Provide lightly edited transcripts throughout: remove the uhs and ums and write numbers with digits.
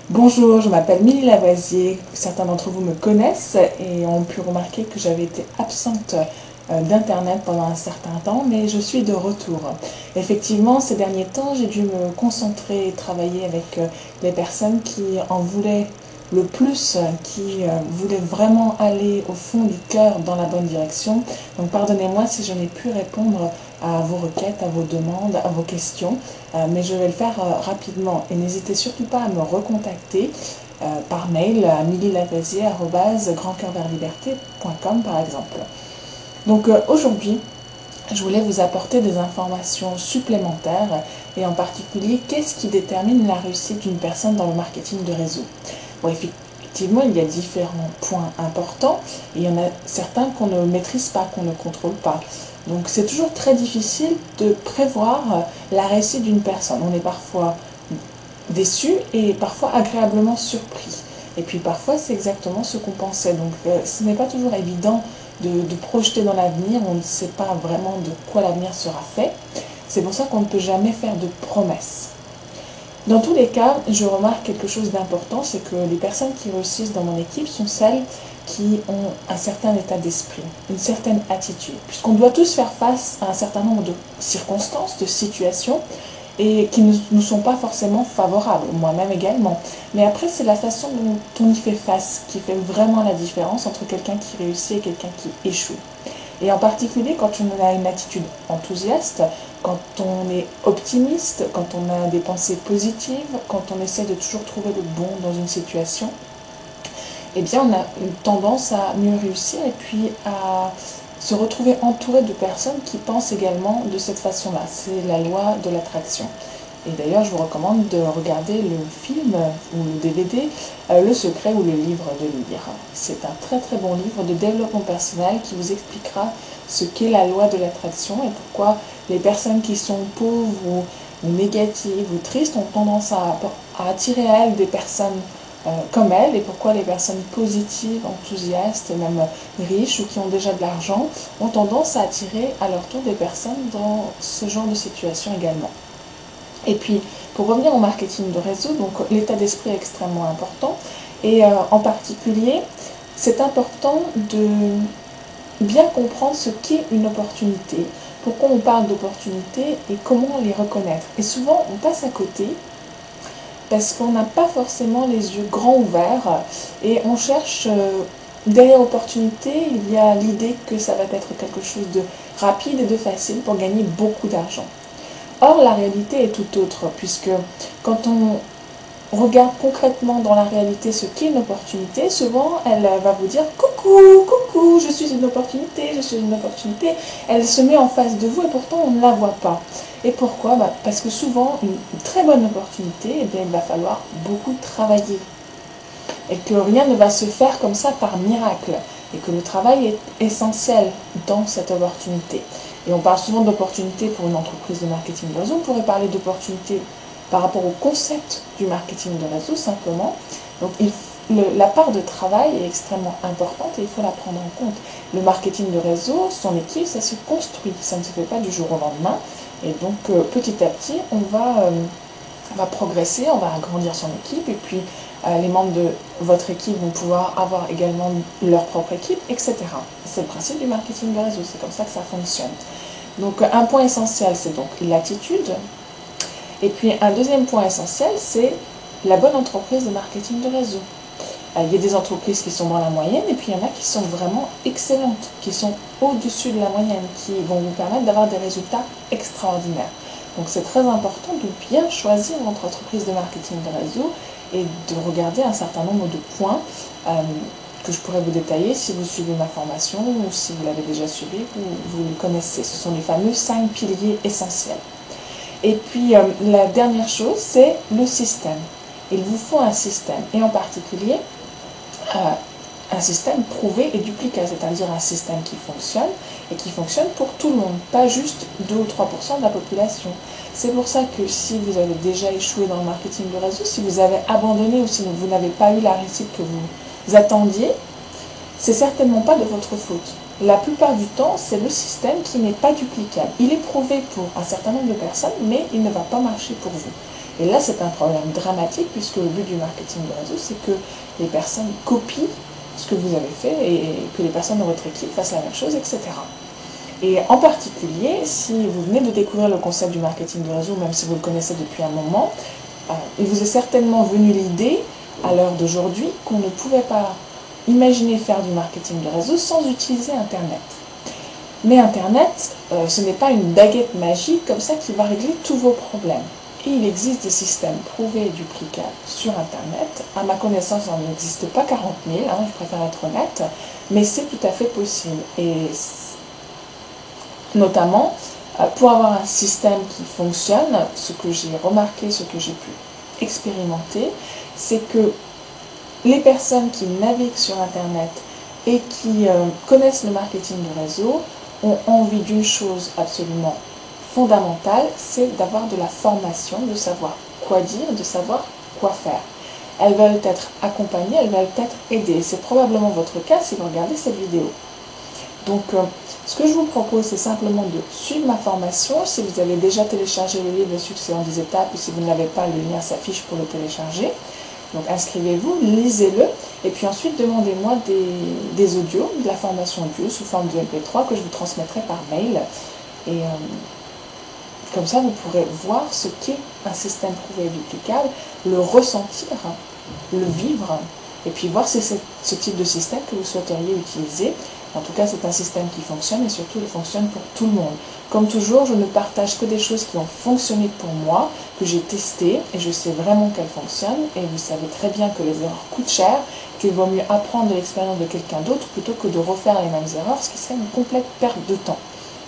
Bonjour, je m'appelle Milly Lavoisier. Certains d'entre vous me connaissent et ont pu remarquer que j'avais été absente d'Internet pendant un certain temps, mais je suis de retour. Effectivement, ces derniers temps, j'ai dû me concentrer et travailler avec les personnes qui en voulaient le plus, qui voulaient vraiment aller au fond du cœur dans la bonne direction. Donc pardonnez-moi si je n'ai pu répondre à vos requêtes, à vos demandes, à vos questions, mais je vais le faire rapidement. Et n'hésitez surtout pas à me recontacter par mail à millylavoisier@grandcoeurversliberté.com par exemple. Donc aujourd'hui, je voulais vous apporter des informations supplémentaires et en particulier, qu'est-ce qui détermine la réussite d'une personne dans le marketing de réseau. Bon, effectivement, il y a différents points importants et il y en a certains qu'on ne maîtrise pas, qu'on ne contrôle pas. Donc c'est toujours très difficile de prévoir la réussite d'une personne. On est parfois déçu et parfois agréablement surpris. Et puis parfois c'est exactement ce qu'on pensait. Donc ce n'est pas toujours évident de projeter dans l'avenir. On ne sait pas vraiment de quoi l'avenir sera fait. C'est pour ça qu'on ne peut jamais faire de promesses. Dans tous les cas, je remarque quelque chose d'important, c'est que les personnes qui réussissent dans mon équipe sont celles qui ont un certain état d'esprit, une certaine attitude, puisqu'on doit tous faire face à un certain nombre de circonstances, de situations, et qui ne nous sont pas forcément favorables, moi-même également. Mais après, c'est la façon dont on y fait face qui fait vraiment la différence entre quelqu'un qui réussit et quelqu'un qui échoue. Et en particulier quand on a une attitude enthousiaste, quand on est optimiste, quand on a des pensées positives, quand on essaie de toujours trouver le bon dans une situation, eh bien on a une tendance à mieux réussir et puis à se retrouver entouré de personnes qui pensent également de cette façon-là. C'est la loi de l'attraction. Et d'ailleurs, je vous recommande de regarder le film ou le DVD Le Secret ou le livre de lire. C'est un très très bon livre de développement personnel qui vous expliquera ce qu'est la loi de l'attraction et pourquoi les personnes qui sont pauvres ou négatives ou tristes ont tendance à attirer à elles des personnes comme elles et pourquoi les personnes positives, enthousiastes et même riches ou qui ont déjà de l'argent ont tendance à attirer à leur tour des personnes dans ce genre de situation également. Et puis, pour revenir au marketing de réseau, donc l'état d'esprit est extrêmement important. Et en particulier, c'est important de bien comprendre ce qu'est une opportunité, pourquoi on parle d'opportunité et comment les reconnaître. Et souvent, on passe à côté parce qu'on n'a pas forcément les yeux grands ouverts et on cherche, derrière opportunité, il y a l'idée que ça va être quelque chose de rapide et de facile pour gagner beaucoup d'argent. Or, la réalité est tout autre, puisque quand on regarde concrètement dans la réalité ce qu'est une opportunité, souvent elle va vous dire « Coucou, coucou, je suis une opportunité, je suis une opportunité ». Elle se met en face de vous et pourtant on ne la voit pas. Et pourquoi ? Parce que souvent, une très bonne opportunité, eh bien, il va falloir beaucoup travailler. Et que rien ne va se faire comme ça par miracle. Et que le travail est essentiel dans cette opportunité. Et on parle souvent d'opportunités pour une entreprise de marketing de réseau. On pourrait parler d'opportunités par rapport au concept du marketing de réseau simplement. Donc la part de travail est extrêmement importante et il faut la prendre en compte. Le marketing de réseau, son équipe, ça se construit. Ça ne se fait pas du jour au lendemain. Et donc petit à petit, on va progresser, on va agrandir son équipe et puis les membres de votre équipe vont pouvoir avoir également leur propre équipe, etc. C'est le principe du marketing de réseau, c'est comme ça que ça fonctionne. Donc un point essentiel, c'est donc l'attitude. Et puis un deuxième point essentiel, c'est la bonne entreprise de marketing de réseau. Il y a des entreprises qui sont dans la moyenne et puis il y en a qui sont vraiment excellentes, qui sont au-dessus de la moyenne, qui vont vous permettre d'avoir des résultats extraordinaires. Donc c'est très important de bien choisir votre entreprise de marketing de réseau et de regarder un certain nombre de points que je pourrais vous détailler si vous suivez ma formation ou si vous l'avez déjà suivi, vous le connaissez. Ce sont les fameux 5 piliers essentiels. Et puis la dernière chose, c'est le système. Il vous faut un système et en particulier un système prouvé et duplicable, c'est-à-dire un système qui fonctionne et qui fonctionne pour tout le monde, pas juste 2 ou 3% de la population. C'est pour ça que si vous avez déjà échoué dans le marketing de réseau, si vous avez abandonné ou si vous n'avez pas eu la réussite que vous attendiez, c'est certainement pas de votre faute. La plupart du temps, c'est le système qui n'est pas duplicable. Il est prouvé pour un certain nombre de personnes, mais il ne va pas marcher pour vous. Et là, c'est un problème dramatique puisque le but du marketing de réseau, c'est que les personnes copient ce que vous avez fait et que les personnes de votre équipe fassent la même chose, etc. Et en particulier, si vous venez de découvrir le concept du marketing de réseau, même si vous le connaissez depuis un moment, il vous est certainement venu l'idée, à l'heure d'aujourd'hui, qu'on ne pouvait pas imaginer faire du marketing de réseau sans utiliser Internet. Mais Internet, ce n'est pas une baguette magique comme ça qui va régler tous vos problèmes. Et il existe des systèmes prouvés et duplicables sur Internet. À ma connaissance, il n'en existe pas 40 000, je préfère être honnête, mais c'est tout à fait possible. Et notamment, pour avoir un système qui fonctionne, ce que j'ai remarqué, ce que j'ai pu expérimenter, c'est que les personnes qui naviguent sur Internet et qui connaissent le marketing de réseau ont envie d'une chose absolument fondamentale, c'est d'avoir de la formation, de savoir quoi dire, de savoir quoi faire. Elles veulent être accompagnées, elles veulent être aidées. C'est probablement votre cas si vous regardez cette vidéo. Donc, ce que je vous propose, c'est simplement de suivre ma formation. Si vous avez déjà téléchargé le livre « Le succès en 10 étapes » ou si vous ne l'avez pas, le lien s'affiche pour le télécharger. Donc, inscrivez-vous, lisez-le et puis ensuite, demandez-moi des audios, de la formation audio sous forme de MP3 que je vous transmettrai par mail. Et comme ça, vous pourrez voir ce qu'est un système prouvé et duplicable, le ressentir, le vivre, et puis voir si c'est ce type de système que vous souhaiteriez utiliser. En tout cas, c'est un système qui fonctionne et surtout, il fonctionne pour tout le monde. Comme toujours, je ne partage que des choses qui ont fonctionné pour moi, que j'ai testées et je sais vraiment qu'elles fonctionnent. Et vous savez très bien que les erreurs coûtent cher, qu'il vaut mieux apprendre de l'expérience de quelqu'un d'autre plutôt que de refaire les mêmes erreurs, ce qui serait une complète perte de temps.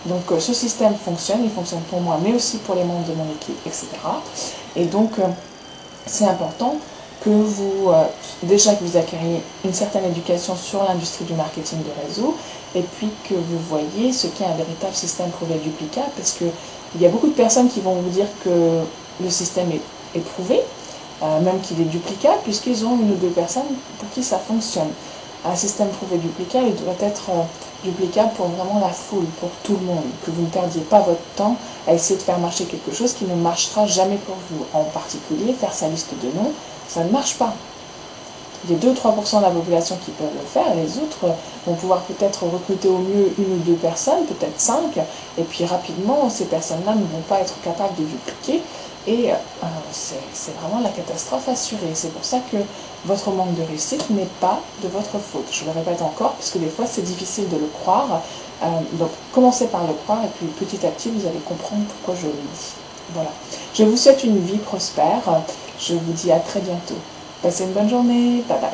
Donc ce système fonctionne, il fonctionne pour moi, mais aussi pour les membres de mon équipe, etc. Et donc, c'est important que vous, déjà que vous acquériez une certaine éducation sur l'industrie du marketing de réseau, et puis que vous voyez ce qu'est un véritable système prouvé et duplicable, parce qu'il y a beaucoup de personnes qui vont vous dire que le système est prouvé, même qu'il est duplicable, puisqu'ils ont une ou deux personnes pour qui ça fonctionne. Un système prouvé duplicable, il doit être duplicable pour vraiment la foule, pour tout le monde, que vous ne perdiez pas votre temps à essayer de faire marcher quelque chose qui ne marchera jamais pour vous. En particulier, faire sa liste de noms, ça ne marche pas. Il y a 2-3% de la population qui peuvent le faire, et les autres vont pouvoir peut-être recruter au mieux une ou deux personnes, peut-être 5, et puis rapidement, ces personnes-là ne vont pas être capables de dupliquer, et c'est vraiment la catastrophe assurée. C'est pour ça que votre manque de réussite n'est pas de votre faute. Je le répète encore, puisque des fois c'est difficile de le croire. Donc commencez par le croire, et puis petit à petit vous allez comprendre pourquoi je le dis. Voilà. Je vous souhaite une vie prospère. Je vous dis à très bientôt. Passez une bonne journée. Bye bye.